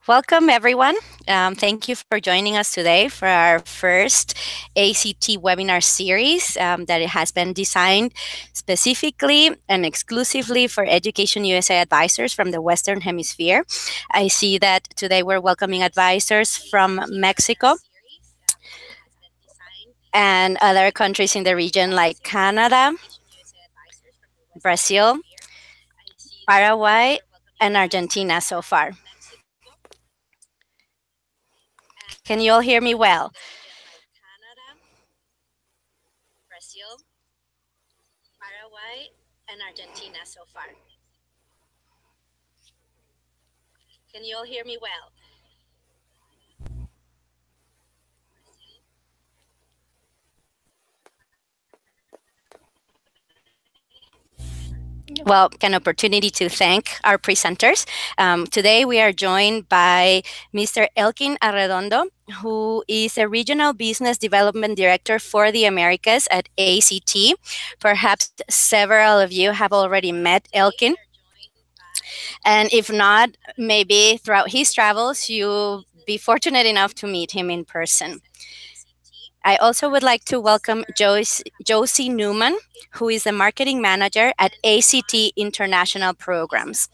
Welcome, everyone. Thank you for joining us today for our first ACT webinar series that it has been designed specifically and exclusively for EducationUSA advisors from the Western Hemisphere. I see that today we're welcoming advisors from Mexico and other countries in the region like Canada, Brazil, Paraguay, and Argentina so far. Can you all hear me well? Brazil, Paraguay, and Argentina so far. Can you all hear me well? Well, an opportunity to thank our presenters. Today we are joined by Mr. Elkin Arredondo, who is a Regional Business Development Director for the Americas at ACT. Perhaps several of you have already met Elkin. And if not, maybe throughout his travels, you'll be fortunate enough to meet him in person. I also would like to welcome Josie Newman, who is the marketing manager at ACT International Programs.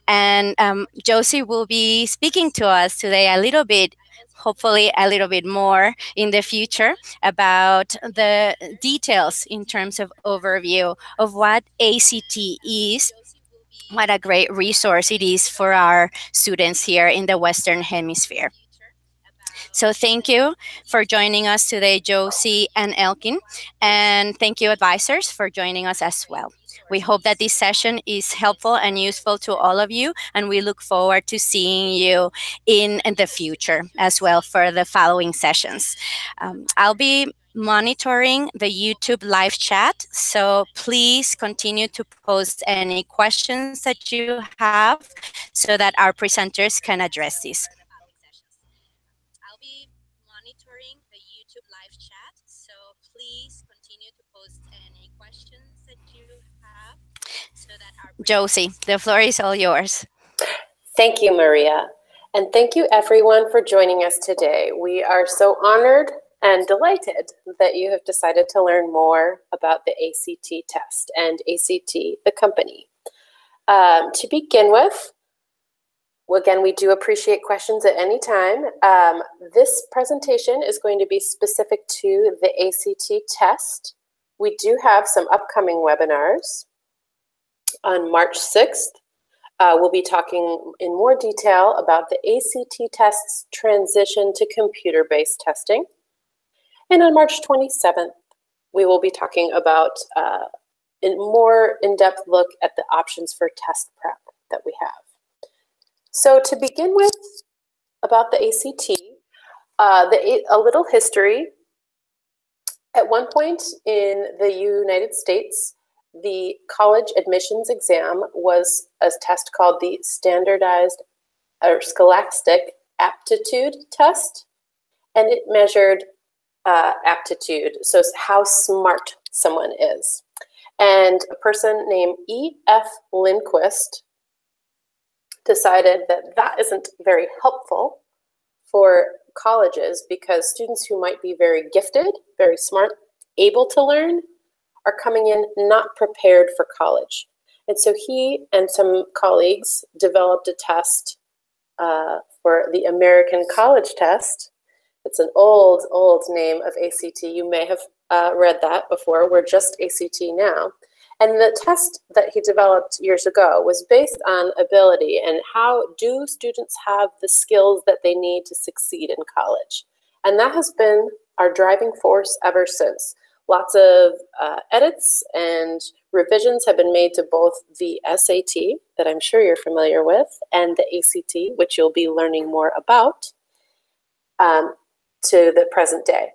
And Josie will be speaking to us today a little bit, hopefully a little bit more in the future, about the details in terms of overview of what ACT is. What a great resource it is for our students here in the Western Hemisphere. So thank you for joining us today, Josie and Elkin, and thank you, advisors, for joining us as well. We hope that this session is helpful and useful to all of you, and we look forward to seeing you in the future as well for the following sessions. I'll be monitoring the YouTube live chat, so please continue to post any questions that you have so that our presenters can address these. I'll be monitoring the YouTube live chat, so please continue to post any questions that you have so that our Josie, the floor is all yours. Thank you, Maria. And thank you, everyone, for joining us today. We are so honored and delighted that you have decided to learn more about the ACT test and ACT, the company. To begin with, again, we do appreciate questions at any time. This presentation is going to be specific to the ACT test. We do have some upcoming webinars. On March 6th, we'll be talking in more detail about the ACT test's transition to computer-based testing. And on March 27th, we will be talking about a more in-depth look at the options for test prep that we have. So to begin with, about the ACT, a little history. At one point in the United States, the college admissions exam was a test called the Standardized or Scholastic Aptitude Test, and it measured aptitude, so how smart someone is. And a person named E.F. Lindquist decided that that isn't very helpful for colleges because students who might be very gifted, very smart, able to learn, are coming in not prepared for college. And so he and some colleagues developed a test for the American College Test. It's an old, old name of ACT. You may have read that before. We're just ACT now. And the test that he developed years ago was based on ability and how do students have the skills that they need to succeed in college. And that has been our driving force ever since. Lots of edits and revisions have been made to both the SAT, that I'm sure you're familiar with, and the ACT, which you'll be learning more about, to the present day.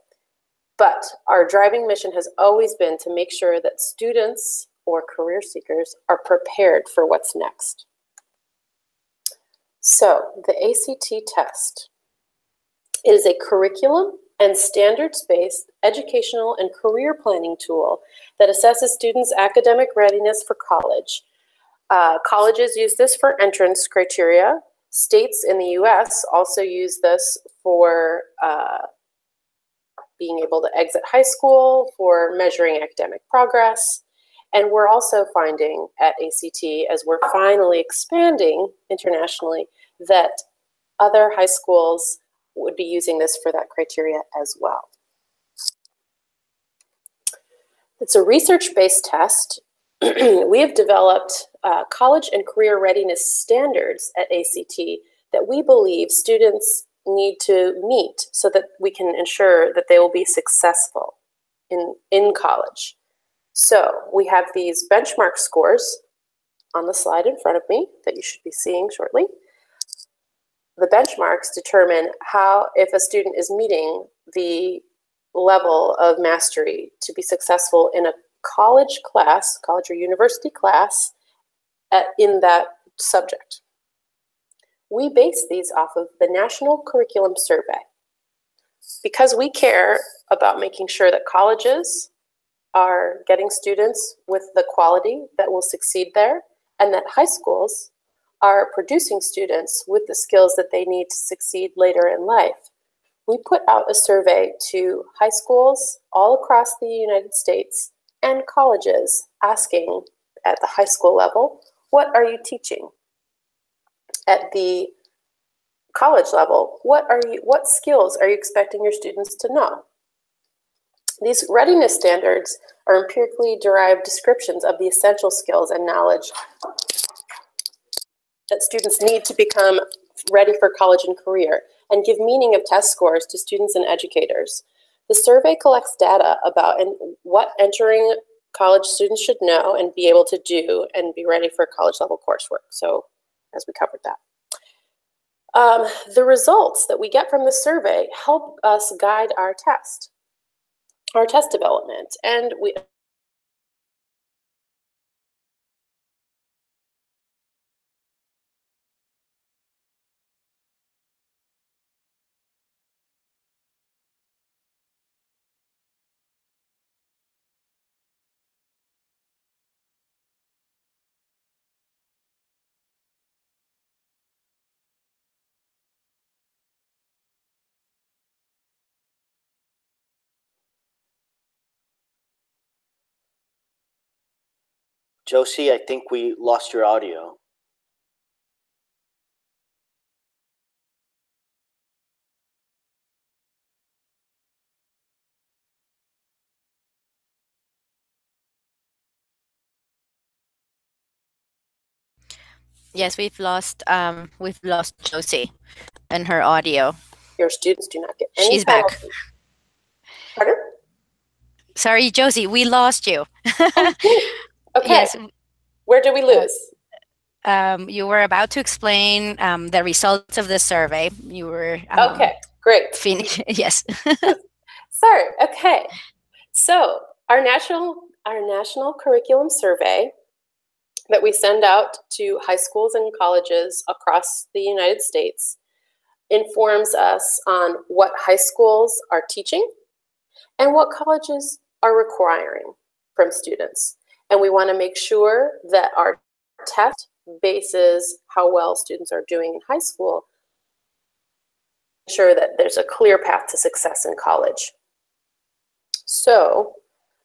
But our driving mission has always been to make sure that students or career seekers are prepared for what's next. So the ACT test is a curriculum and standards-based educational and career planning tool that assesses students' academic readiness for college. Colleges use this for entrance criteria States in the US also use this for being able to exit high school, for measuring academic progress. And we're also finding at ACT, as we're finally expanding internationally, that other high schools would be using this for that criteria as well. It's a research-based test. We have developed college and career readiness standards at ACT that we believe students need to meet so that we can ensure that they will be successful in college. So we have these benchmark scores on the slide in front of me that you should be seeing shortly. The benchmarks determine if a student is meeting the level of mastery to be successful in a college class, college or university class, in that subject. We base these off of the National Curriculum Survey because we care about making sure that colleges are getting students with the quality that will succeed there, and that high schools are producing students with the skills that they need to succeed later in life. We put out a survey to high schools all across the United States and colleges asking at the high school level, what are you teaching? At the college level, what skills are you expecting your students to know? These readiness standards are empirically derived descriptions of the essential skills and knowledge that students need to become ready for college and career, and give meaning of test scores to students and educators. The survey collects data about what entering college students should know and be able to do and be ready for college level coursework. So, as we covered that. The results that we get from the survey help us guide our test development, and we Josie, I think we lost your audio. Yes, we've lost Josie and her audio. Your students do not get any She's back. Pardon? Sorry, Josie, we lost you. Okay. Yes. Where did we lose? You were about to explain the results of the survey. You were okay, great. Yes. Sorry. Okay. So our national curriculum survey that we send out to high schools and colleges across the United States informs us on what high schools are teaching and what colleges are requiring from students. And we want to make sure that our test bases how well students are doing in high school, ensure that there's a clear path to success in college. So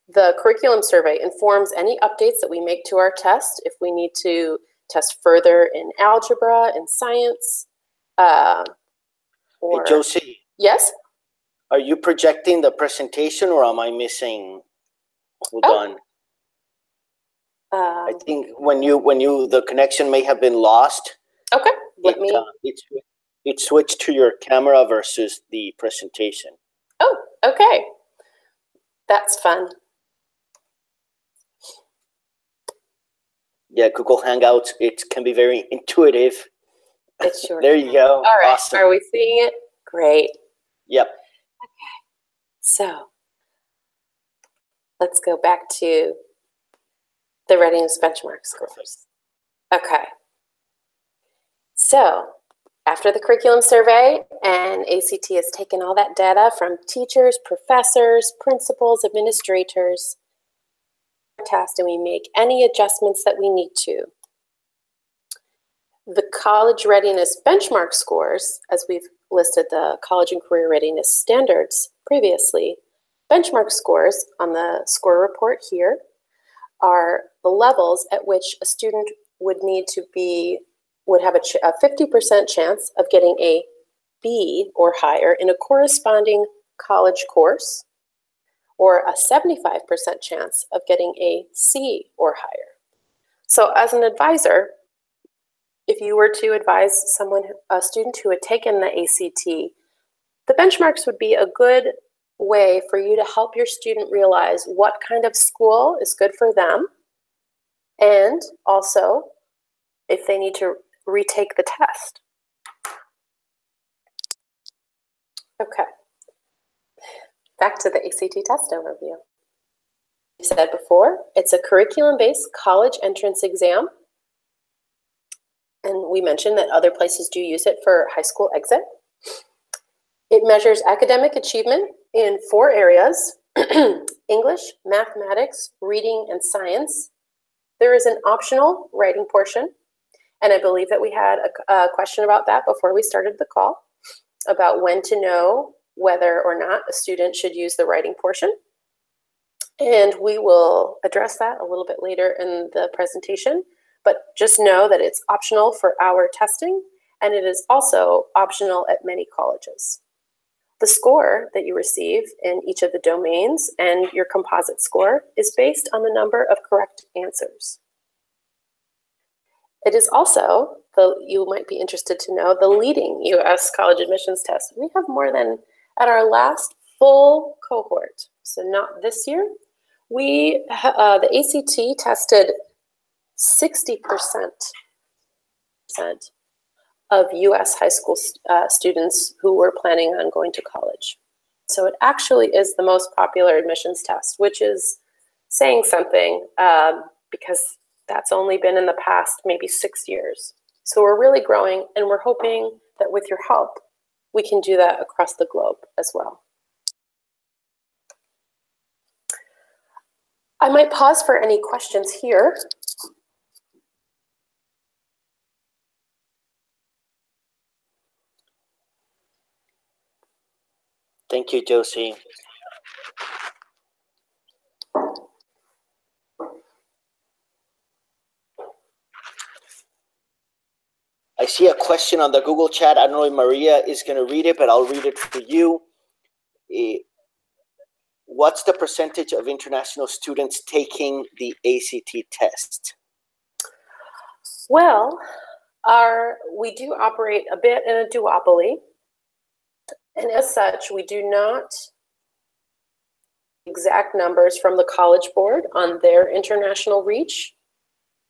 the curriculum survey informs any updates that we make to our test if we need to test further in algebra and science. Hey, Josie. Yes? Are you projecting the presentation or am I missing? Hold on. I think the connection may have been lost. Okay. It switched to your camera versus the presentation. Oh, okay. That's fun. Yeah, Google Hangouts, it can be very intuitive. It sure There you go. All right. Awesome. Are we seeing it? Great. Yep. Okay. So let's go back to the readiness benchmark scores. Okay. So after the curriculum survey, and ACT has taken all that data from teachers, professors, principals, administrators, test, and we make any adjustments that we need to. The college readiness benchmark scores, as we've listed the college and career readiness standards previously, benchmark scores on the score report here are the levels at which a student would have a 50% chance of getting a B or higher in a corresponding college course, or a 75% chance of getting a C or higher. So as an advisor, if you were to advise a student who had taken the ACT, the benchmarks would be a good way for you to help your student realize what kind of school is good for them, and also if they need to retake the test. Okay, back to the ACT test overview. I said before, it's a curriculum-based college entrance exam. And we mentioned that other places do use it for high school exit. It measures academic achievement in 4 areas: English, mathematics, reading, and science. There is an optional writing portion. And I believe that we had a question about that before we started the call, about when to know whether or not a student should use the writing portion. And we will address that a little bit later in the presentation, but just know that it's optional for our testing, and it is also optional at many colleges. The score that you receive in each of the domains and your composite score is based on the number of correct answers. It is also, you might be interested to know, the leading U.S. college admissions test. We have more than, at our last full cohort, so not this year, the ACT tested 60% of U.S. high school students who were planning on going to college. So it actually is the most popular admissions test, which is saying something because that's only been in the past maybe 6 years. So we're really growing, and we're hoping that with your help, we can do that across the globe as well. I might pause for any questions here. Thank you, Josie. I see a question on the Google chat. I don't know if Maria is going to read it, but I'll read it for you. What's the percentage of international students taking the ACT test? Well, we do operate a bit in a duopoly. And as such, we do not exact numbers from the College Board on their international reach.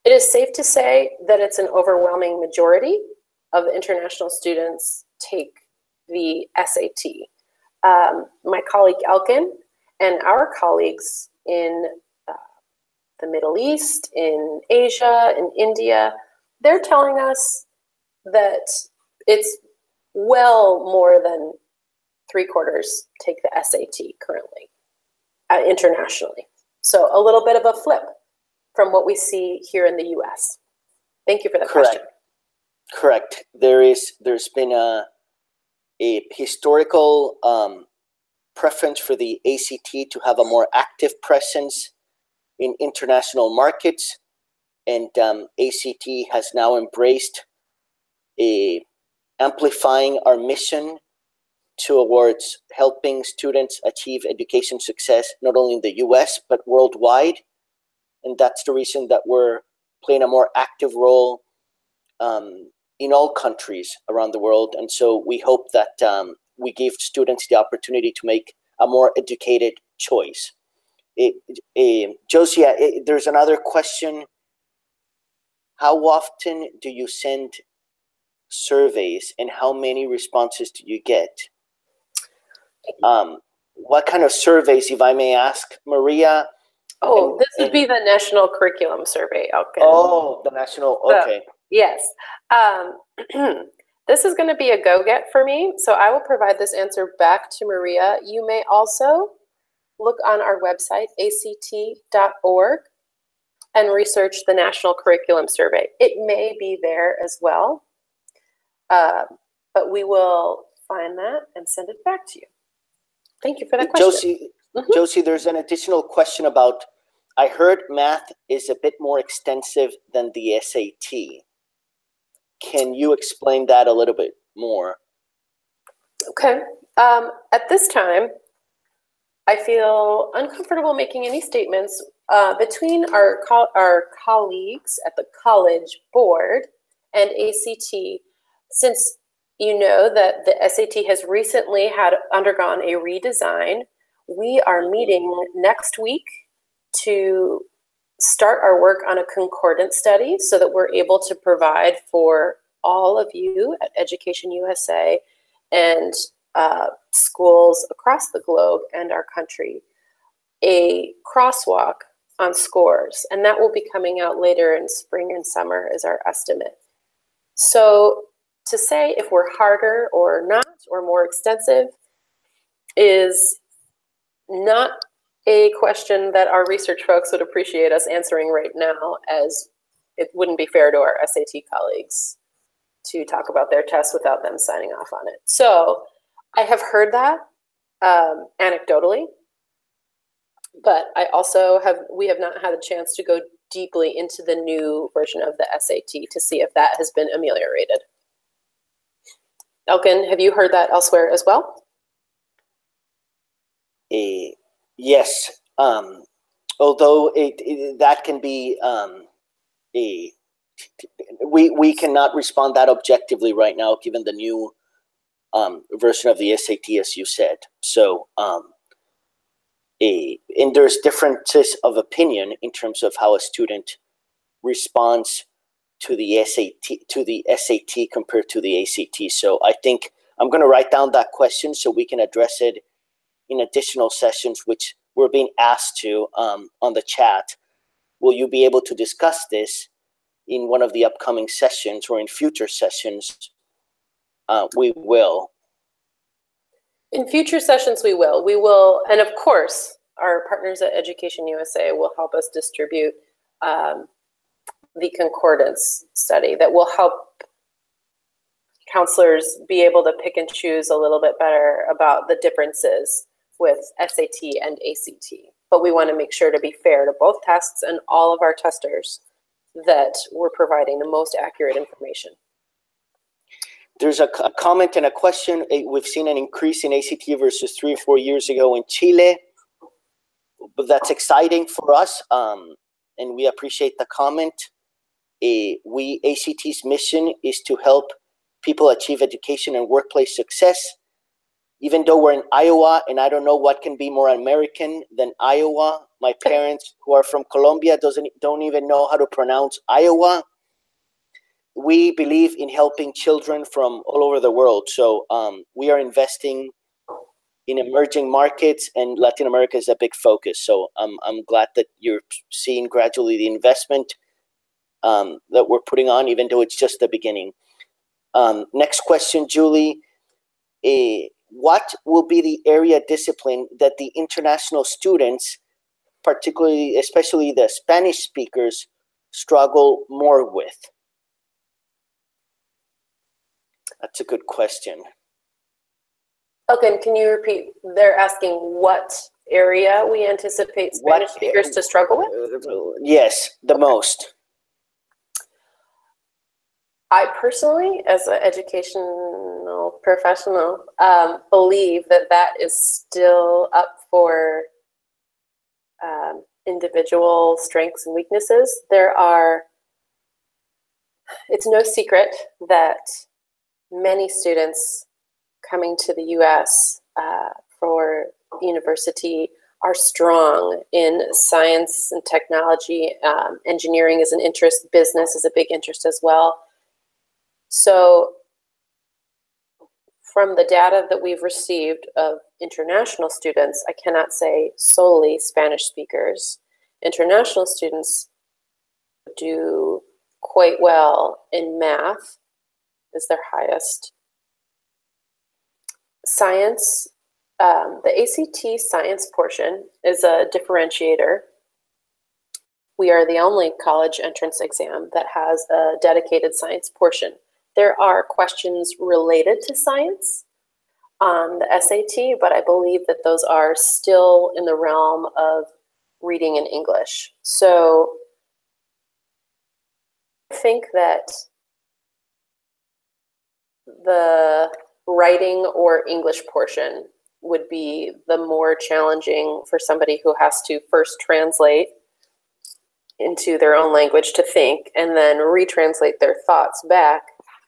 It is safe to say that it's an overwhelming majority of the international students take the SAT. My colleague Elkin and our colleagues in the Middle East, in Asia, in India, they're telling us that it's well more than 3/4 take the SAT currently, internationally. So a little bit of a flip from what we see here in the US. Thank you for that question. Correct. There's been a historical preference for the ACT to have a more active presence in international markets, and ACT has now embraced amplifying our mission towards helping students achieve education success, not only in the US, but worldwide. And that's the reason that we're playing a more active role in all countries around the world. And so we hope that we give students the opportunity to make a more educated choice. Josie, there's another question. How often do you send surveys, and how many responses do you get? What kind of surveys, if I may ask, Maria? Oh, this would be the National Curriculum Survey, Elkin. Oh, the national, okay. Yes. This is going to be a go-get for me, so I will provide this answer back to Maria. You may also look on our website, act.org, and research the National Curriculum Survey. It may be there as well. But we will find that and send it back to you. Thank you for that question. Josie, there's an additional question about, I heard math is a bit more extensive than the SAT. Can you explain that a little bit more? Okay. At this time, I feel uncomfortable making any statements between our colleagues at the College Board and ACT, since you know that the SAT has recently undergone a redesign. We are meeting next week to start our work on a concordance study so that we're able to provide for all of you at EducationUSA and schools across the globe and our country a crosswalk on scores, and that will be coming out later in spring and summer is our estimate. So to say if we're harder or not or more extensive is not a question that our research folks would appreciate us answering right now, as it wouldn't be fair to our SAT colleagues to talk about their tests without them signing off on it. So I have heard that anecdotally, but we have not had a chance to go deeply into the new version of the SAT to see if that has been ameliorated. Elkin, have you heard that elsewhere as well? Yes, although that can be we cannot respond that objectively right now, given the new version of the SAT, as you said. So, and there's differences of opinion in terms of how a student responds to the SAT compared to the ACT. So I think I'm going to write down that question so we can address it in additional sessions, which we're being asked to on the chat. Will you be able to discuss this in one of the upcoming sessions or in future sessions? We will. In future sessions, we will. We will, and of course, our partners at EducationUSA will help us distribute the concordance study that will help counselors be able to pick and choose a little bit better about the differences with SAT and ACT. But we want to make sure to be fair to both tests and all of our testers that we're providing the most accurate information. There's a comment and a question. We've seen an increase in ACT versus 3 or 4 years ago in Chile. But that's exciting for us, and we appreciate the comment. ACT's mission is to help people achieve education and workplace success. Even though we're in Iowa, and I don't know what can be more American than Iowa. My parents, who are from Colombia, don't even know how to pronounce Iowa. We believe in helping children from all over the world. So we are investing in emerging markets, and Latin America is a big focus. So I'm glad that you're seeing gradually the investment that we're putting on, even though it's just the beginning. Next question, Julie. What will be the area discipline that the international students, especially the Spanish speakers, struggle more with? That's a good question. Okay, can you repeat? They're asking what area we anticipate Spanish speakers to struggle with? Yes, the most. I personally, as an educational professional, believe that that is still up for individual strengths and weaknesses. It's no secret that many students coming to the US for university are strong in science and technology. Engineering is an interest, business is a big interest as well. So from the data that we've received of international students, I cannot say solely Spanish speakers. International students do quite well in math, is their highest. Science, the ACT science portion is a differentiator. We are the only college entrance exam that has a dedicated science portion. There are questions related to science on the SAT, but I believe that those are still in the realm of reading in English. So I think that the writing or English portion would be the more challenging for somebody who has to first translate into their own language to think and then retranslate their thoughts back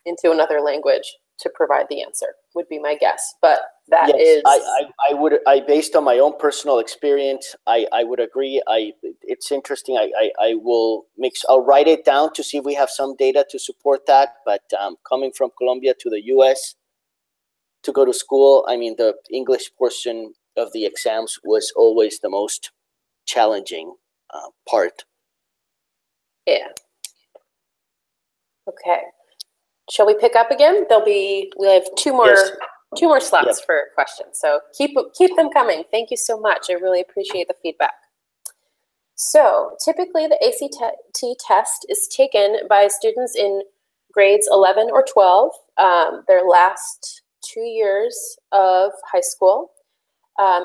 into another language to provide the answer, would be my guess. But that is... I based on my own personal experience, I would agree. It's interesting. I'll write it down to see if we have some data to support that. But coming from Colombia to the US to go to school, I mean, the English portion of the exams was always the most challenging part. Yeah. Okay. Shall we pick up again? We have two more slots for questions. So keep them coming. Thank you so much. I really appreciate the feedback. So typically the ACT test is taken by students in grades 11 or 12, their last 2 years of high school.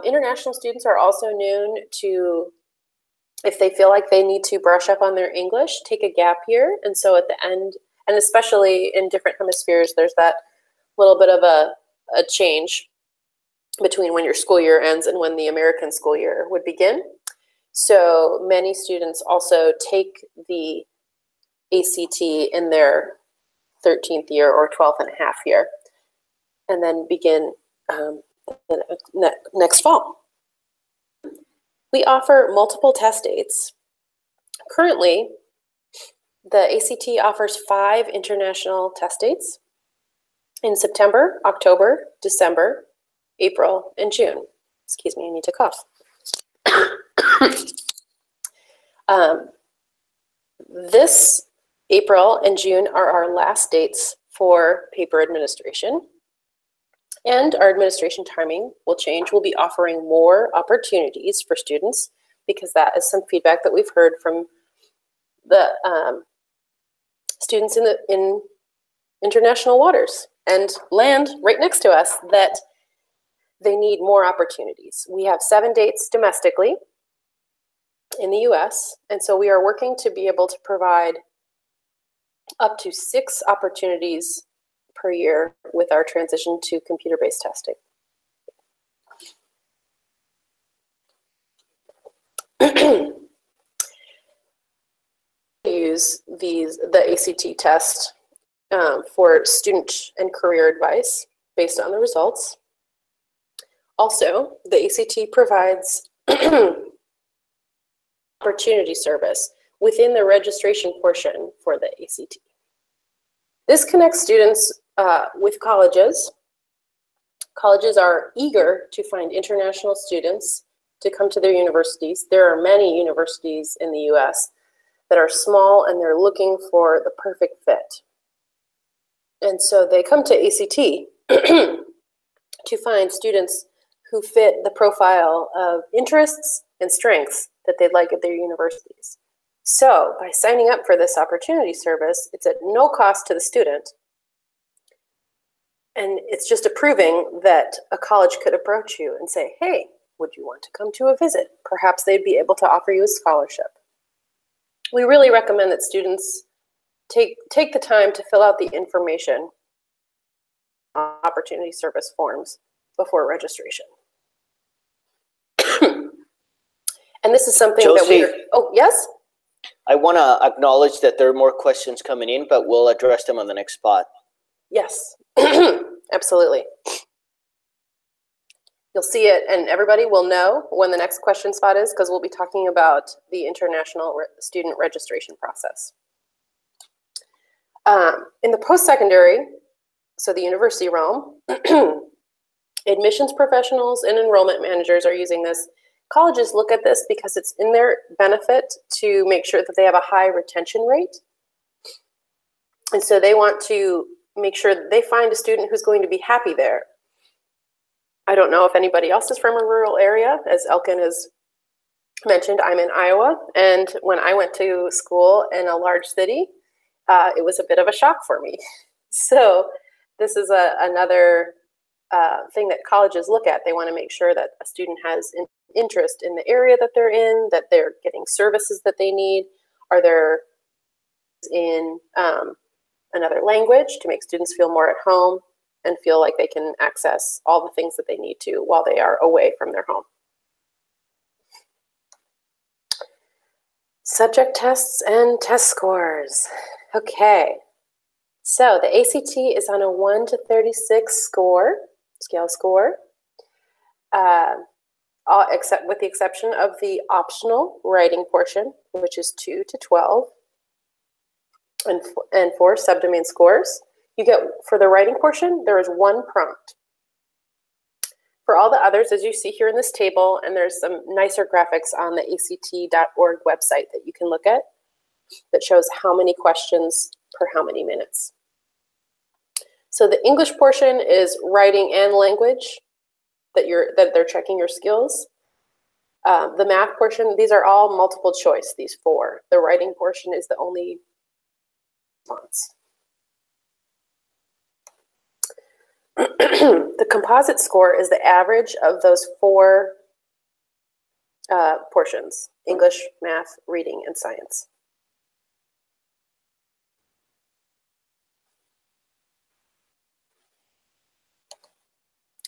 International students are also known to, if they feel like they need to brush up on their English, take a gap year. And so at the end, and especially in different hemispheres, there's that little bit of a change between when your school year ends and when the American school year would begin. So many students also take the ACT in their 13th year or 12th and a half year, and then begin the next fall. We offer multiple test dates. Currently, the ACT offers 5 international test dates in September, October, December, April, and June. Excuse me, I need to cough. This April and June are our last dates for paper administration, and our administration timing will change. We'll be offering more opportunities for students because that is some feedback that we've heard from the students in international waters and land right next to us, that they need more opportunities. We have 7 dates domestically in the US, and so we are working to be able to provide up to 6 opportunities per year with our transition to computer-based testing. Use the ACT test for student and career advice based on the results. Also, the ACT provides opportunity service within the registration portion for the ACT. This connects students with colleges. Colleges are eager to find international students to come to their universities. There are many universities in the US that are small and they're looking for the perfect fit. And so they come to ACT to find students who fit the profile of interests and strengths that they'd like at their universities. So by signing up for this opportunity service, it's at no cost to the student. And it's just approving that a college could approach you and say, hey, would you want to come to a visit? Perhaps they'd be able to offer you a scholarship. We really recommend that students take the time to fill out the information on opportunity service forms before registration. And this is something Josie, that oh, yes? I want to acknowledge that there are more questions coming in, but we'll address them on the next spot. Yes, absolutely. You'll see it, and everybody will know when the next question spot is, because we'll be talking about the international student registration process. In the post-secondary, so the university realm, admissions professionals and enrollment managers are using this. Colleges look at this because it's in their benefit to make sure that they have a high retention rate. And so they want to make sure that they find a student who's going to be happy there. I don't know if anybody else is from a rural area. As Elkin has mentioned, I'm in Iowa. And when I went to school in a large city, it was a bit of a shock for me. So this is another thing that colleges look at. They want to make sure that a student has an interest in the area that they're in, that they're getting services that they need. Are there in another language to make students feel more at home and feel like they can access all the things that they need to while they are away from their home. Subject tests and test scores. Okay, so the ACT is on a 1 to 36 scale score, except with the exception of the optional writing portion, which is 2 to 12, and 4 subdomain scores. You get, for the writing portion, there is 1 prompt. For all the others, as you see here in this table, and there's some nicer graphics on the ACT.org website that you can look at that shows how many questions per how many minutes. So the English portion is writing and language that they're checking your skills. The math portion, these are all multiple choice, these 4. The writing portion is the only response. The composite score is the average of those 4 portions: English, math, reading, and science.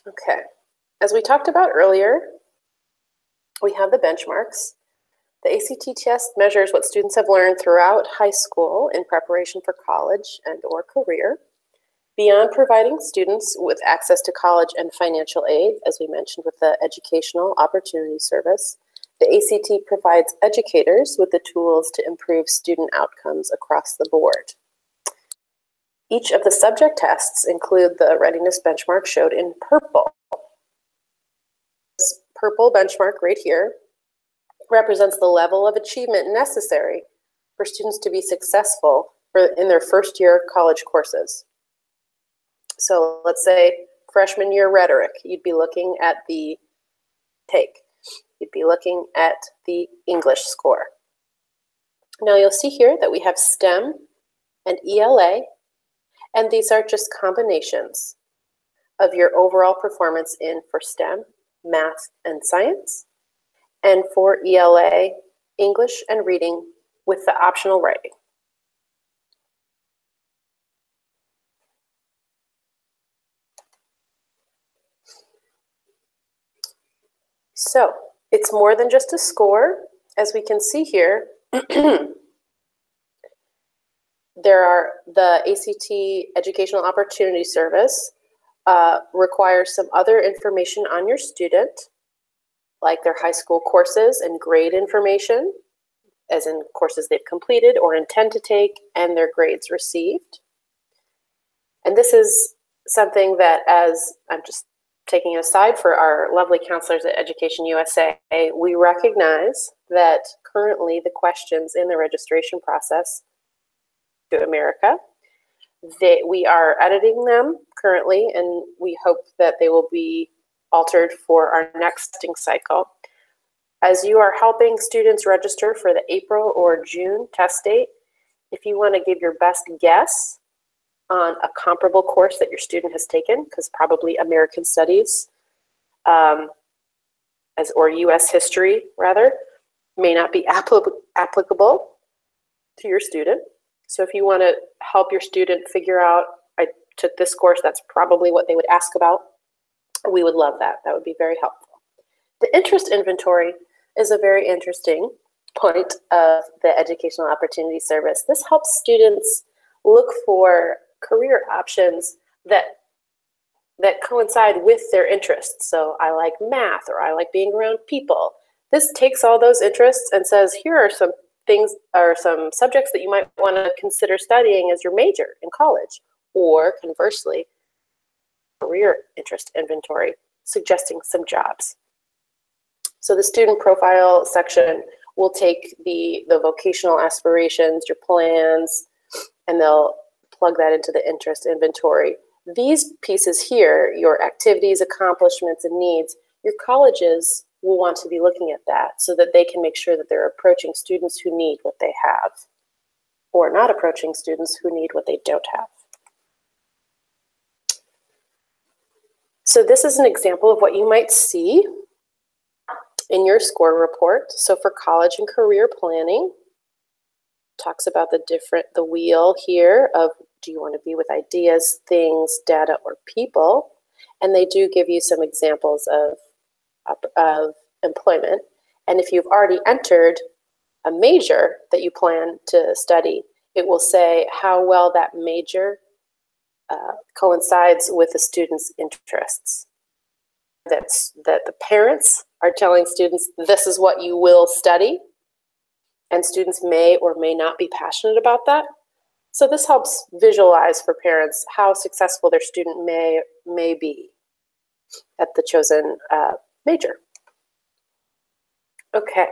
Okay, as we talked about earlier, we have the benchmarks. The ACT test measures what students have learned throughout high school in preparation for college and/or career. Beyond providing students with access to college and financial aid, as we mentioned with the Educational Opportunity Service, the ACT provides educators with the tools to improve student outcomes across the board. Each of the subject tests include the readiness benchmark showed in purple. This purple benchmark right here represents the level of achievement necessary for students to be successful in their first year college courses. So let's say freshman year rhetoric, you'd be looking at the take. You'd be looking at the English score. Now you'll see here that we have STEM and ELA, and these are just combinations of your overall performance for STEM, math, and science, and for ELA, English and reading with the optional writing. So it's more than just a score. As we can see here, there are the ACT Educational Opportunity Service requires some other information on your student, like their high school courses and grade information, as in courses they've completed or intend to take, and their grades received. And this is something that, as I'm just taking aside for our lovely counselors at EducationUSA, we recognize that currently the questions in the registration process to America, we are editing them currently, and we hope that they will be altered for our next testing cycle. As you are helping students register for the April or June test date, if you want to give your best guess on a comparable course that your student has taken, because probably American Studies or U.S. History, rather, may not be applicable to your student. So if you want to help your student figure out, I took this course, that's probably what they would ask about, we would love that. That would be very helpful. The interest inventory is a very interesting point of the Educational Opportunity Service. This helps students look for career options that coincide with their interests. So I like math, or I like being around people. This takes all those interests and says, here are some things, or some subjects that you might want to consider studying as your major in college. Or conversely, career interest inventory, suggesting some jobs. So the student profile section will take the vocational aspirations, your plans, and they'll plug that into the interest inventory. These pieces here, your activities, accomplishments, and needs, your colleges will want to be looking at that so that they can make sure that they're approaching students who need what they have, or not approaching students who need what they don't have. So this is an example of what you might see in your score report. So for college and career planning, talks about the wheel here of, do you want to be with ideas, things, data, or people? And they do give you some examples of employment. And if you've already entered a major that you plan to study, it will say how well that major coincides with the student's interests. That the parents are telling students, this is what you will study, and students may or may not be passionate about that. So this helps visualize for parents how successful their student may be at the chosen major. Okay.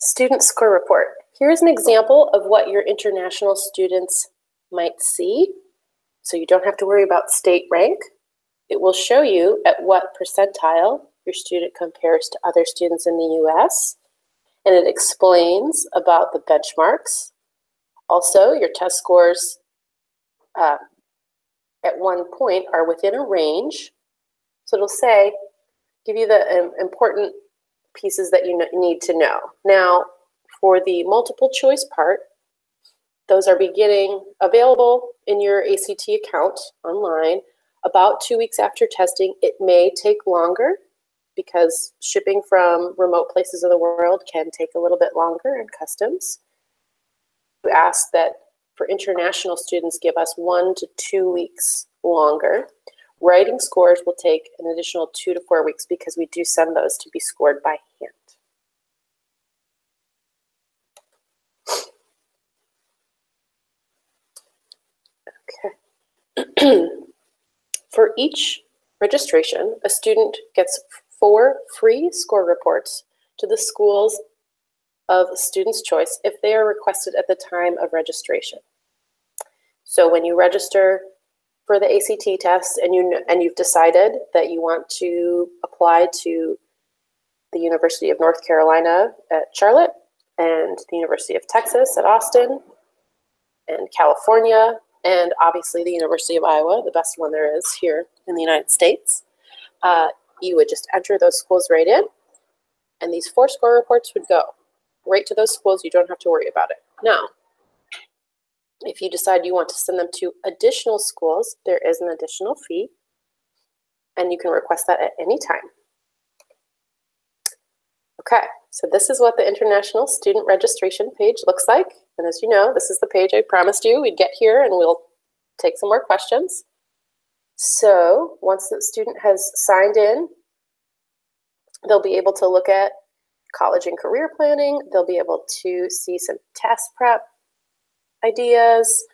Student score report. Here's an example of what your international students might see. So you don't have to worry about state rank. It will show you at what percentile your student compares to other students in the US. And it explains about the benchmarks. Also, your test scores at one point are within a range. So it'll say, give you the important pieces that you need to know. Now, for the multiple choice part, those are beginning available in your ACT account online about 2 weeks after testing. It may take longer because shipping from remote places of the world can take a little bit longer in customs. We ask that for international students, give us 1 to 2 weeks longer. Writing scores will take an additional 2 to 4 weeks because we do send those to be scored by hand. Okay. For each registration, a student gets 4 free score reports to the schools of student's choice if they are requested at the time of registration. So when you register for the ACT test and you've decided that you want to apply to the University of North Carolina at Charlotte and the University of Texas at Austin and California and obviously the University of Iowa, the best one there is here in the United States, you would just enter those schools right in, and these 4 score reports would go right to those schools. You don't have to worry about it. Now, if you decide you want to send them to additional schools, there is an additional fee, and you can request that at any time. Okay, so this is what the International Student Registration page looks like. And as you know, this is the page I promised you we'd get here and we'll take some more questions. So once the student has signed in, they'll be able to look at college and career planning. They'll be able to see some test prep ideas.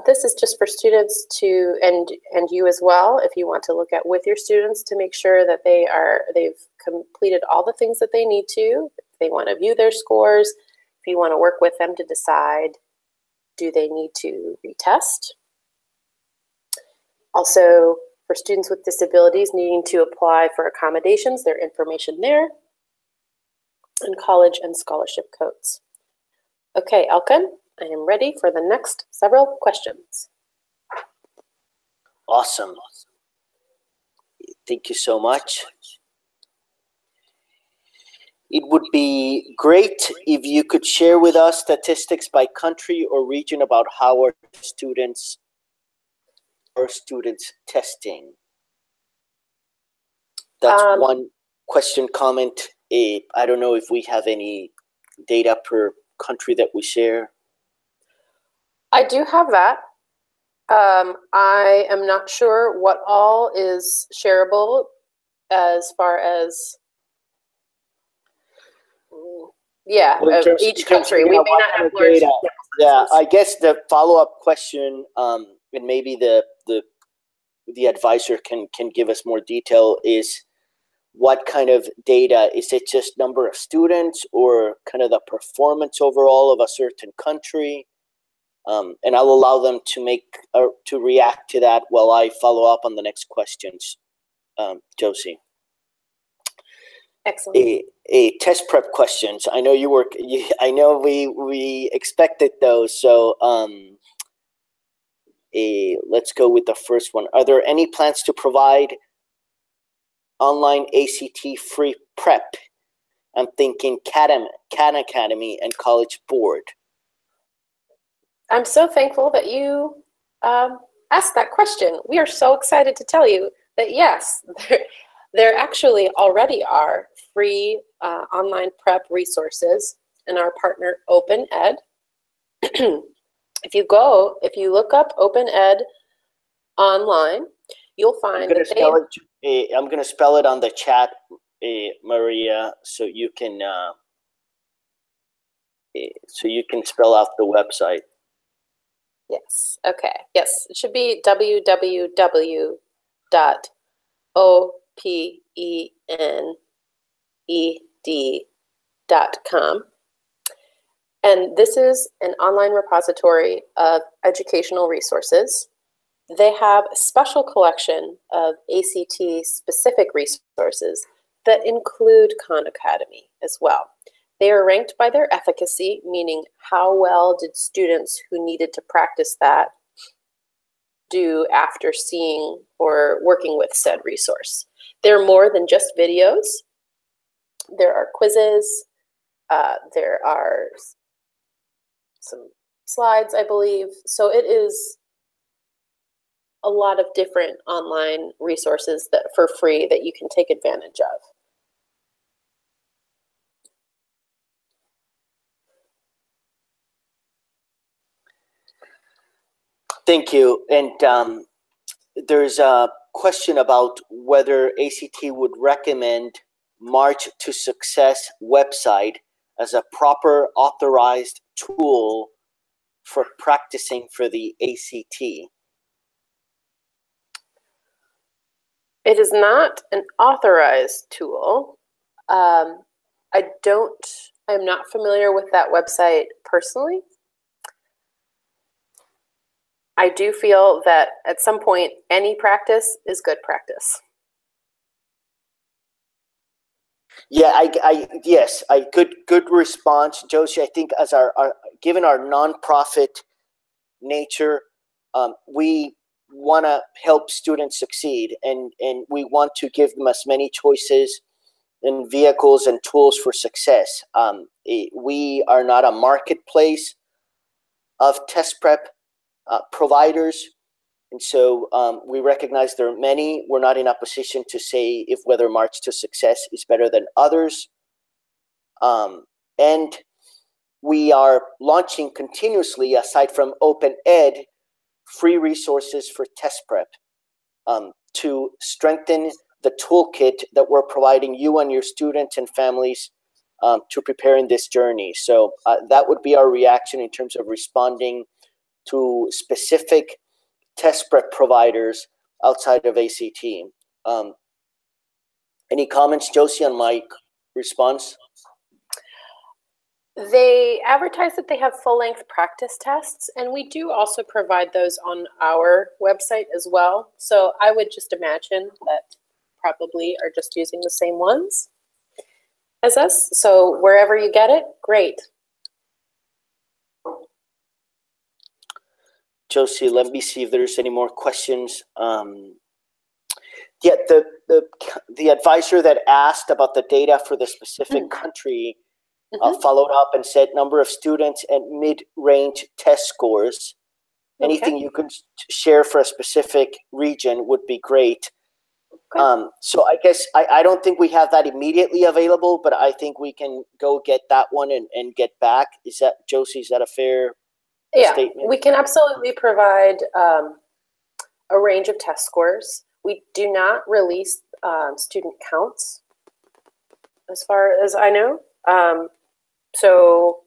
This is just for students to, and you as well, if you want to look at with your students to make sure that they've completed all the things that they need to. If they want to view their scores, if you want to work with them to decide, do they need to retest? Also, for students with disabilities needing to apply for accommodations, there's information there, and college and scholarship codes. Okay, Elkin, I am ready for the next several questions. Awesome. Thank you so much. It would be great if you could share with us statistics by country or region about how our students testing. That's one question, comment. I don't know if we have any data per country that we share. I do have that. I am not sure what all is shareable as far as, yeah, well, each country. We may not have large data. Yeah, I guess the follow-up question, and maybe the advisor can give us more detail, is what kind of data? Is it just number of students or kind of the performance overall of a certain country? And I'll allow them to react to that while I follow up on the next questions. Josie. Excellent. A test prep questions. I know I know we expected those. So let's go with the first one. Are there any plans to provide online ACT free prep? I'm thinking Khan Academy and College Board. I'm so thankful that you asked that question. We are so excited to tell you that yes, there actually already are free online prep resources in our partner OpenEd. If you look up OpenEd online, you'll find I'm going to spell it on the chat, Maria, so you can spell out the website. Yes. Okay. Yes. It should be www.opened.com. And this is an online repository of educational resources. They have a special collection of ACT-specific resources that include Khan Academy as well. They are ranked by their efficacy, meaning how well did students who needed to practice that do after seeing or working with said resource. They're more than just videos. There are quizzes. There are some slides, I believe. So it is a lot of different online resources that for free that you can take advantage of. Thank you. And there's a question about whether ACT would recommend March to Success website as a proper authorized tool for practicing for the ACT. It is not an authorized tool. I'm not familiar with that website personally. I do feel that at some point, any practice is good practice. Yeah, yes, good response, Josie. I think as our given our nonprofit nature, we want to help students succeed, and we want to give them as many choices and vehicles and tools for success. We are not a marketplace of test prep providers, and so we recognize there are many. We're not in a position to say if whether March to Success is better than others, and we are launching continuously, aside from OpenEd, free resources for test prep to strengthen the toolkit that we're providing you and your students and families to prepare in this journey. So that would be our reaction in terms of responding to specific test prep providers outside of ACT. Any comments, Josie, on my response? They advertise that they have full-length practice tests, and we do also provide those on our website as well. So I would just imagine that probably are just using the same ones as us. So wherever you get it, great. Josie, let me see if there's any more questions. Yeah, the advisor that asked about the data for the specific country followed up and said number of students and mid-range test scores. Anything you could share for a specific region would be great. So I guess I don't think we have that immediately available, but I think we can go get that one and get back. Is that, Josie, is that a fair statement? We can absolutely provide a range of test scores. We do not release student counts as far as I know. So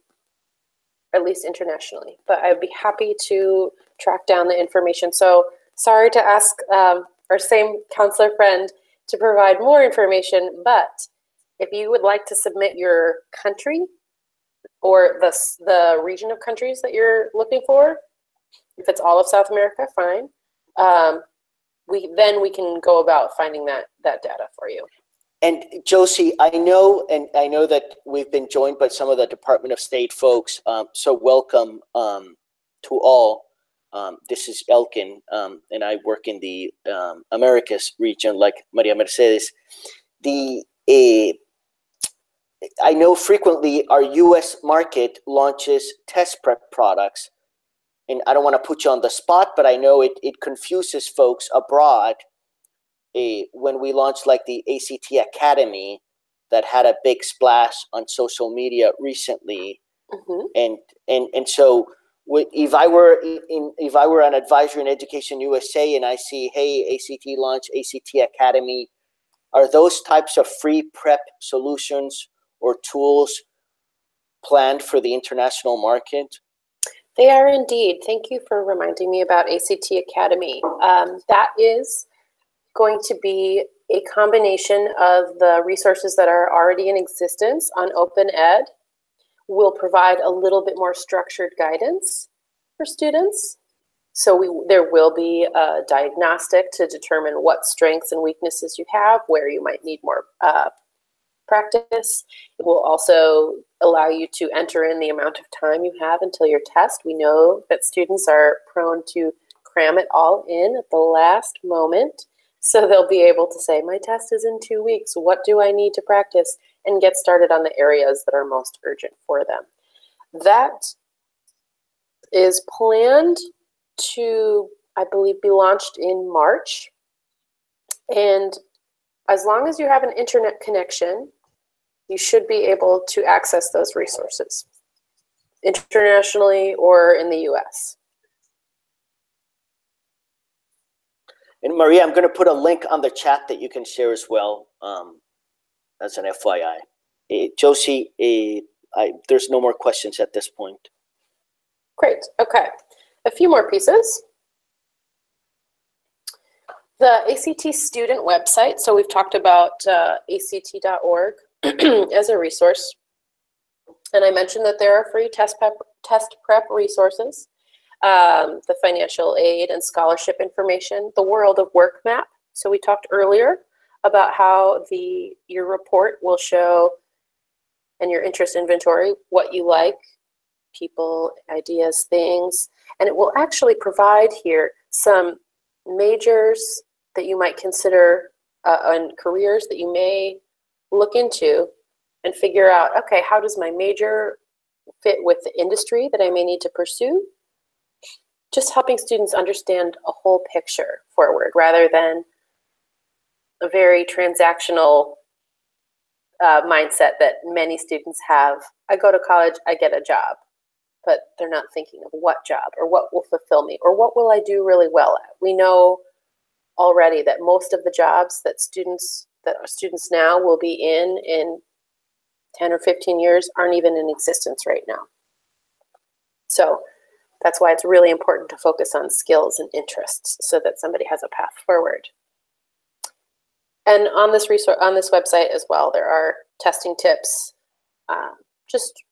at least internationally, but I'd be happy to track down the information. So sorry to ask our same counselor friend to provide more information, but if you would like to submit your country or the region of countries that you're looking for, if it's all of South America, fine. Then we can go about finding that data for you. And Josie, I know that we've been joined by some of the Department of State folks, so welcome to all. This is Elkin, and I work in the Americas region, like Maria Mercedes. I know frequently our U.S. market launches test prep products, and I don't want to put you on the spot, but I know it confuses folks abroad. When we launched like the ACT Academy, that had a big splash on social media recently, and so if I were an advisor in Education USA and I see, hey, ACT launch, ACT Academy, are those types of free prep solutions or tools planned for the international market? They are indeed. Thank you for reminding me about ACT Academy. That is going to be a combination of the resources that are already in existence on OpenEd. We'll provide a little bit more structured guidance for students. So there will be a diagnostic to determine what strengths and weaknesses you have, where you might need more practice. It will also allow you to enter in the amount of time you have until your test. We know that students are prone to cram it all in at the last moment. So they'll be able to say, my test is in 2 weeks. What do I need to practice? And get started on the areas that are most urgent for them. That is planned to, I believe, be launched in March. And as long as you have an internet connection, you should be able to access those resources internationally or in the US. And Maria, I'm going to put a link on the chat that you can share as well, as an FYI. Josie, there's no more questions at this point. Great. Okay. A few more pieces. The ACT student website. So we've talked about act.org as a resource. And I mentioned that there are free test prep resources. The financial aid and scholarship information, the world of work map. So we talked earlier about how your report will show, and your interest inventory, what you like, people, ideas, things, and it will actually provide here some majors that you might consider and careers that you may look into and figure out, okay, how does my major fit with the industry that I may need to pursue? Just helping students understand a whole picture forward rather than a very transactional mindset that many students have. I go to college, I get a job, but they're not thinking of what job or what will fulfill me or what will I do really well at. We know already that most of the jobs that students now will be in 10 or 15 years aren't even in existence right now. So that's why it's really important to focus on skills and interests so that somebody has a path forward. And on this website as well, there are testing tips, just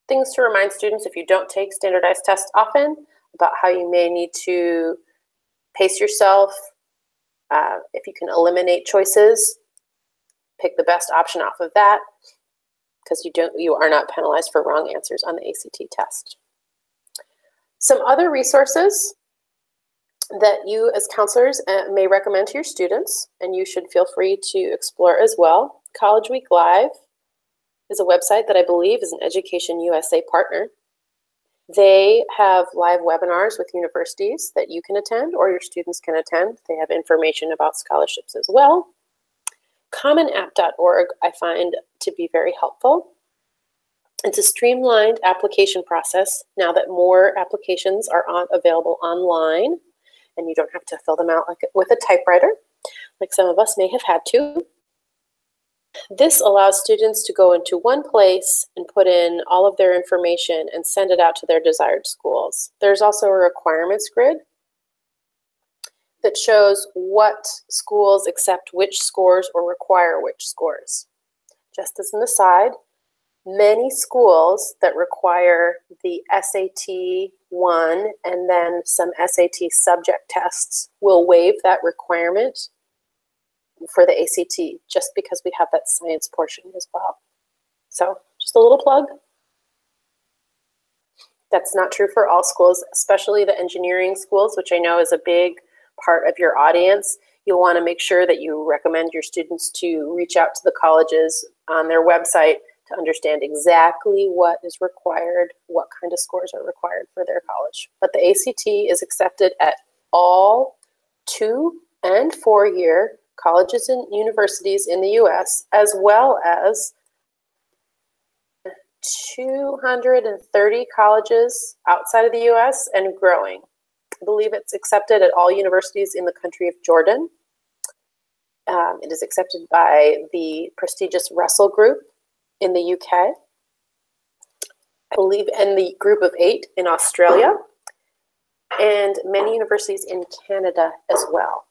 things to remind students if you don't take standardized tests often about how you may need to pace yourself. If you can eliminate choices, pick the best option off of that because you are not penalized for wrong answers on the ACT test. Some other resources that you as counselors may recommend to your students, and you should feel free to explore as well. College Week Live is a website that I believe is an EducationUSA partner. They have live webinars with universities that you can attend or your students can attend. They have information about scholarships as well. CommonApp.org I find to be very helpful. It's a streamlined application process now that more applications are available online and you don't have to fill them out with a typewriter like some of us may have had to. This allows students to go into one place and put in all of their information and send it out to their desired schools. There's also a requirements grid that shows what schools accept which scores or require which scores. Just as an aside, many schools that require the SAT 1 and then some SAT subject tests will waive that requirement for the ACT just because we have that science portion as well. So just a little plug. That's not true for all schools, especially the engineering schools, which I know is a big part of your audience. You'll want to make sure that you recommend your students to reach out to the colleges on their website to understand exactly what is required, what kind of scores are required for their college. But the ACT is accepted at all 2- and 4-year colleges and universities in the US, as well as 230 colleges outside of the US and growing. I believe it's accepted at all universities in the country of Jordan. It is accepted by the prestigious Russell Group in the UK. I believe in the Group of 8 in Australia, and many universities in Canada as well.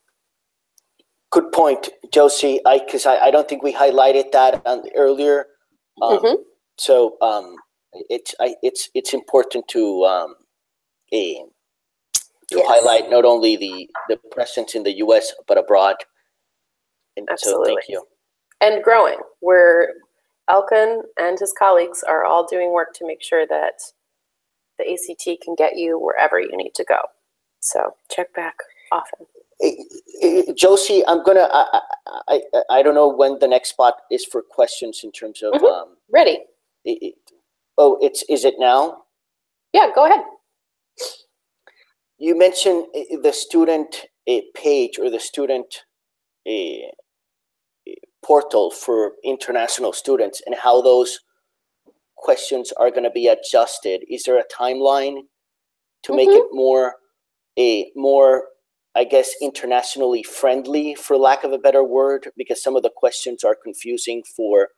Good point, Josie. Because I don't think we highlighted that earlier. So it's important to Yes. highlight not only the presence in the U.S. but abroad. And Absolutely. so thank you. And growing, where Elkin and his colleagues are all doing work to make sure that the ACT can get you wherever you need to go. So check back often. Josie, I'm gonna. I don't know when the next spot is for questions in terms of. Ready. Is it now? Yeah, go ahead. You mentioned the student page or the student portal for international students and how those questions are going to be adjusted. Is there a timeline to make it more, I guess, internationally friendly, for lack of a better word? Because some of the questions are confusing for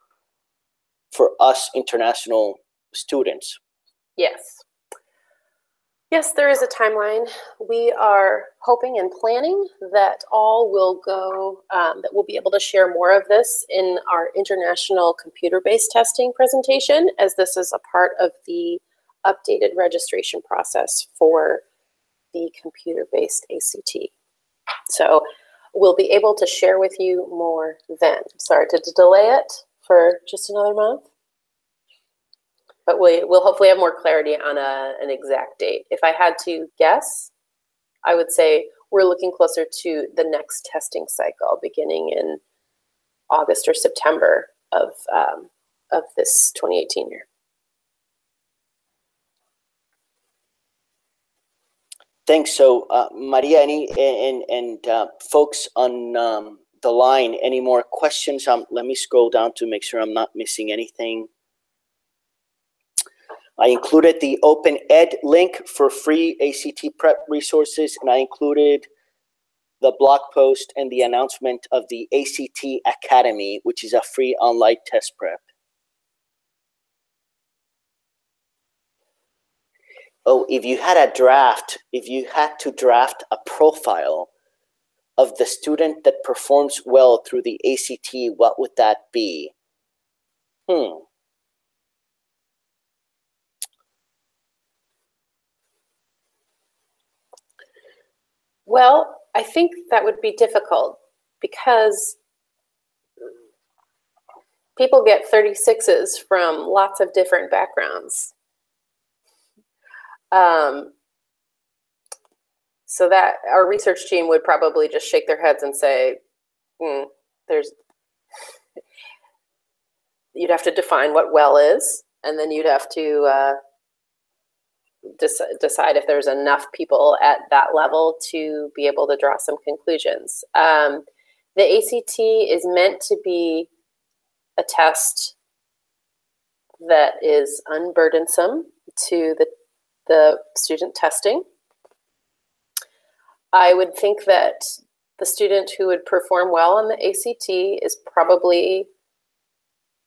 us international students. Yes. Yes, there is a timeline. We are hoping and planning that all will go, that we'll be able to share more of this in our international computer-based testing presentation, as this is a part of the updated registration process for the computer-based ACT. So we'll be able to share with you more then. Sorry to delay it for just another month. But we'll hopefully have more clarity on an exact date. If I had to guess, I would say we're looking closer to the next testing cycle beginning in August or September of this 2018 year. Thanks. So, Maria, and folks on the line, any more questions? Let me scroll down to make sure I'm not missing anything. I included the Open Ed link for free ACT prep resources, and I included the blog post and the announcement of the ACT Academy, which is a free online test prep. Oh, if you had to draft a profile of the student that performs well through the ACT, what would that be? Well, I think that would be difficult because people get 36s from lots of different backgrounds. So that our research team would probably just shake their heads and say, you'd have to define what well is, and then you'd have to decide if there's enough people at that level to be able to draw some conclusions. The ACT is meant to be a test that is unburdensome to the student testing. I would think that the student who would perform well on the ACT is probably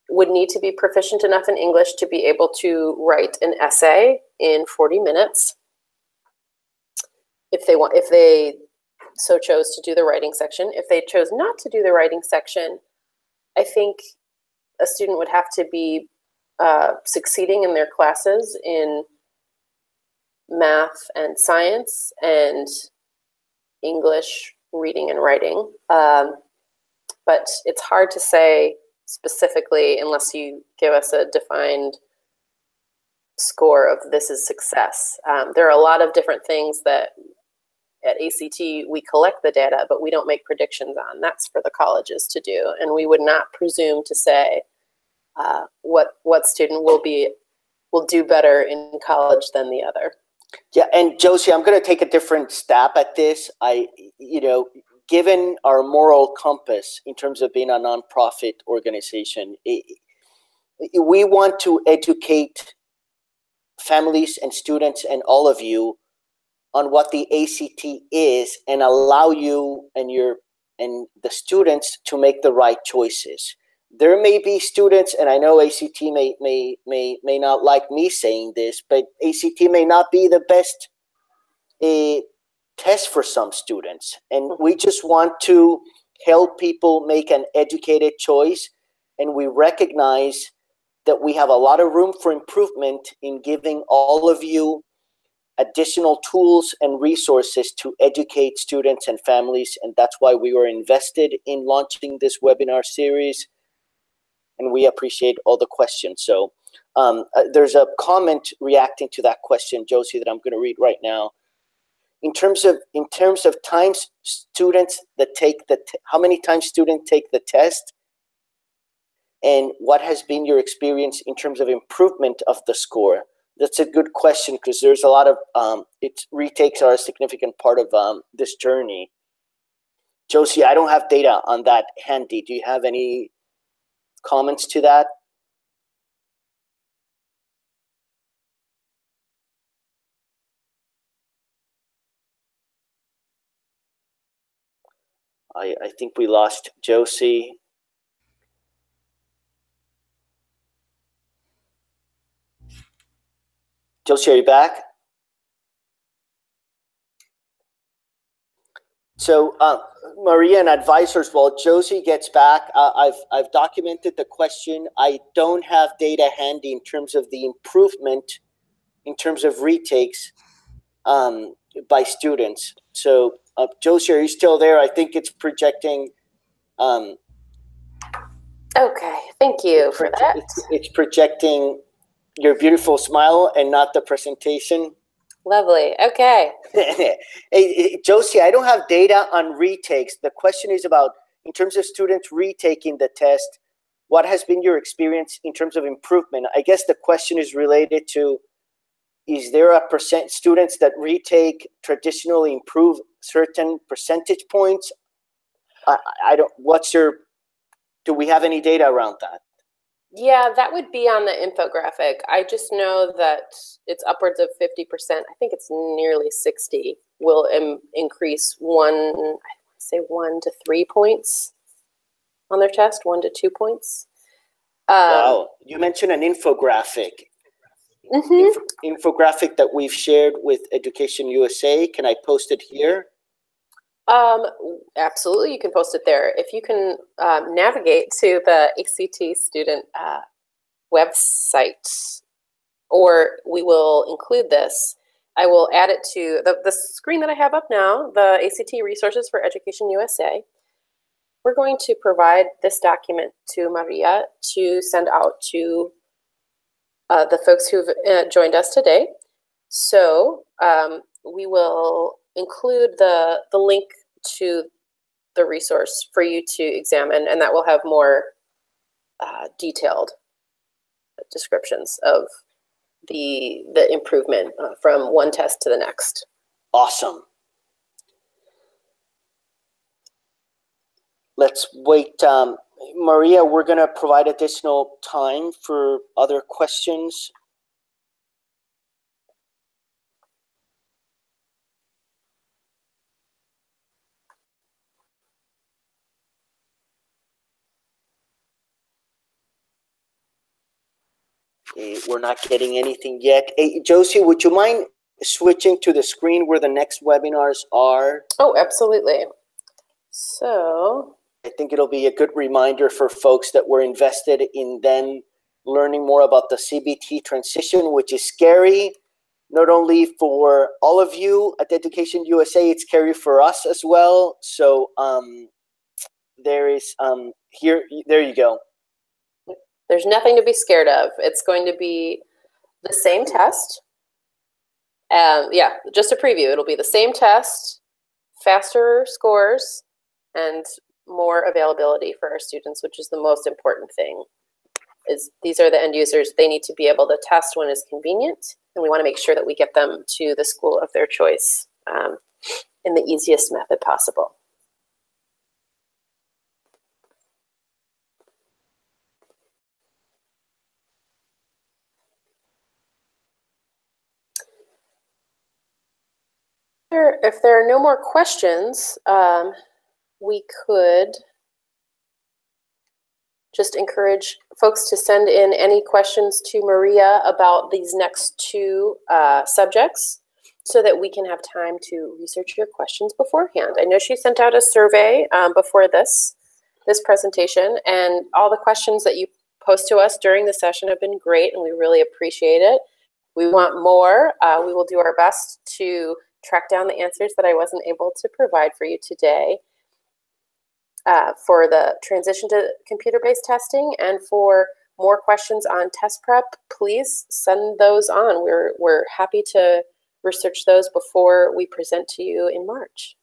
would need to be proficient enough in English to be able to write an essay in 40 minutes. If they so chose to do the writing section. If they chose not to do the writing section, I think a student would have to be succeeding in their classes in math and science and English reading and writing. But it's hard to say specifically unless you give us a defined score of this is success. There are a lot of different things that at ACT we collect the data, but we don't make predictions on. That's for the colleges to do, and we would not presume to say what student will do better in college than the other. Yeah, and Josie, I'm going to take a different stab at this. Given our moral compass in terms of being a nonprofit organization, we want to educate families and students and all of you on what the ACT is and allow you and the students to make the right choices. There may be students, and I know ACT may not like me saying this, but ACT may not be the best test for some students. And we just want to help people make an educated choice. And we recognize that we have a lot of room for improvement in giving all of you additional tools and resources to educate students and families. And that's why we were invested in launching this webinar series. And we appreciate all the questions. So there's a comment reacting to that question, Josie, that I'm going to read right now. In terms of times students that take how many times students take the test, and what has been your experience in terms of improvement of the score? That's a good question, because there's a lot of retakes are a significant part of this journey. Josie, I don't have data on that handy. Do you have any comments to that? I think we lost Josie. Josie, are you back? So Maria and advisors, while Josie gets back, I've documented the question. I don't have data handy in terms of the improvement, in terms of retakes by students. So Josie, are you still there? I think it's projecting. Okay, thank you for that. It's projecting your beautiful smile and not the presentation. Lovely. Okay. Hey, Josie, I don't have data on retakes. The question is about, in terms of students retaking the test, what has been your experience in terms of improvement? I guess the question is related to, is there a percent students that retake traditionally improve certain percentage points? I don't, do we have any data around that? Yeah, that would be on the infographic. I just know that it's upwards of 50%. I think it's nearly 60 will increase 1 to 3 points on their test, 1 to 2 points. Wow, you mentioned an infographic. Infographic that we've shared with EducationUSA. Can I post it here? Absolutely, you can post it there. If you can navigate to the ACT student website, or we will include this. I will add it to the screen that I have up now, the ACT resources for EducationUSA. We're going to provide this document to Maria to send out to the folks who've joined us today. So we will include the link to the resource for you to examine, and that will have more detailed descriptions of the improvement from one test to the next. Awesome. Let's wait. Maria, we're going to provide additional time for other questions. We're not getting anything yet. Hey, Josie, would you mind switching to the screen where the next webinars are? Oh, absolutely. So I think it'll be a good reminder for folks that we're invested in then learning more about the CBT transition, which is scary, not only for all of you at EducationUSA, it's scary for us as well. So there you go. There's nothing to be scared of. It's going to be the same test. Yeah, just a preview. It'll be the same test, faster scores, and more availability for our students, which is the most important thing. These are the end users. They need to be able to test when it's convenient, and we want to make sure that we get them to the school of their choice in the easiest method possible. If there are no more questions, we could just encourage folks to send in any questions to Maria about these next two subjects so that we can have time to research your questions beforehand. I know she sent out a survey before this presentation, and all the questions that you post to us during the session have been great, and we really appreciate it. We want more. We will do our best to track down the answers that I wasn't able to provide for you today. For the transition to computer-based testing and for more questions on test prep, please send those on. We're happy to research those before we present to you in March.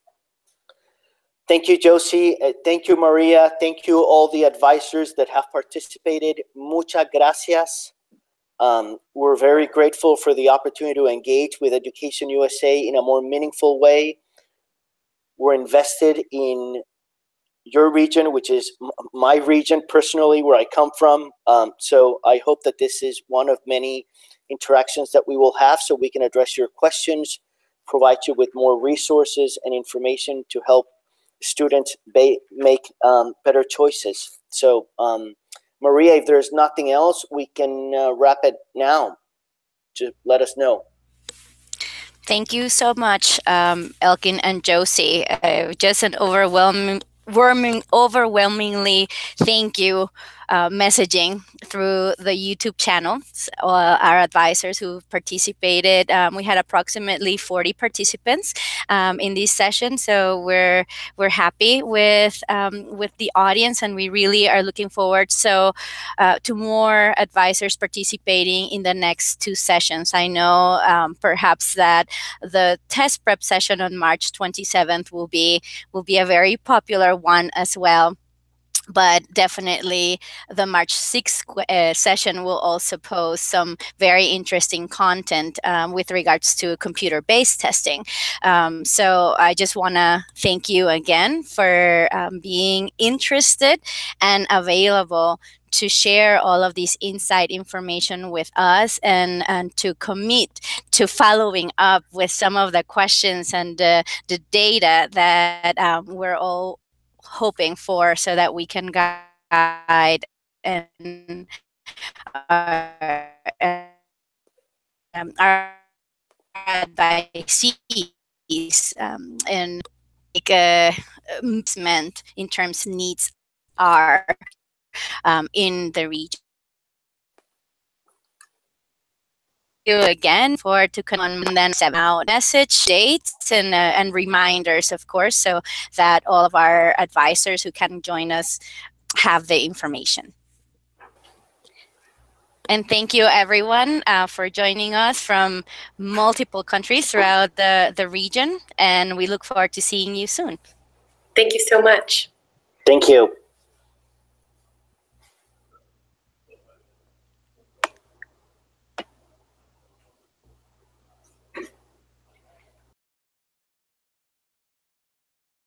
Thank you, Josie. Thank you, Maria. Thank you, all the advisors that have participated. Muchas gracias. We're very grateful for the opportunity to engage with Education USA in a more meaningful way. We're invested in your region, which is my region personally, where I come from. So I hope that this is one of many interactions that we will have so we can address your questions, provide you with more resources and information to help students make better choices. So Maria, if there's nothing else, we can wrap it now. Just let us know. Thank you so much, Elkin and Josie. Just an overwhelmingly thank you messaging through the YouTube channel. Our advisors who participated, we had approximately 40 participants in this session, so we're happy with the audience, and we really are looking forward to more advisors participating in the next two sessions. I know perhaps that the test prep session on March 27th will be a very popular one as well. But definitely the March 6th session will also post some very interesting content with regards to computer-based testing. So I just want to thank you again for being interested and available to share all of this inside information with us, and to commit to following up with some of the questions and the data that we're all hoping for, so that we can guide and our advisees and make a movement in terms of needs are in the region. You again to come on, and then send out message dates and reminders, of course, so that all of our advisors who can join us have the information. And thank you, everyone, for joining us from multiple countries throughout the region, and we look forward to seeing you soon. Thank you so much. Thank you.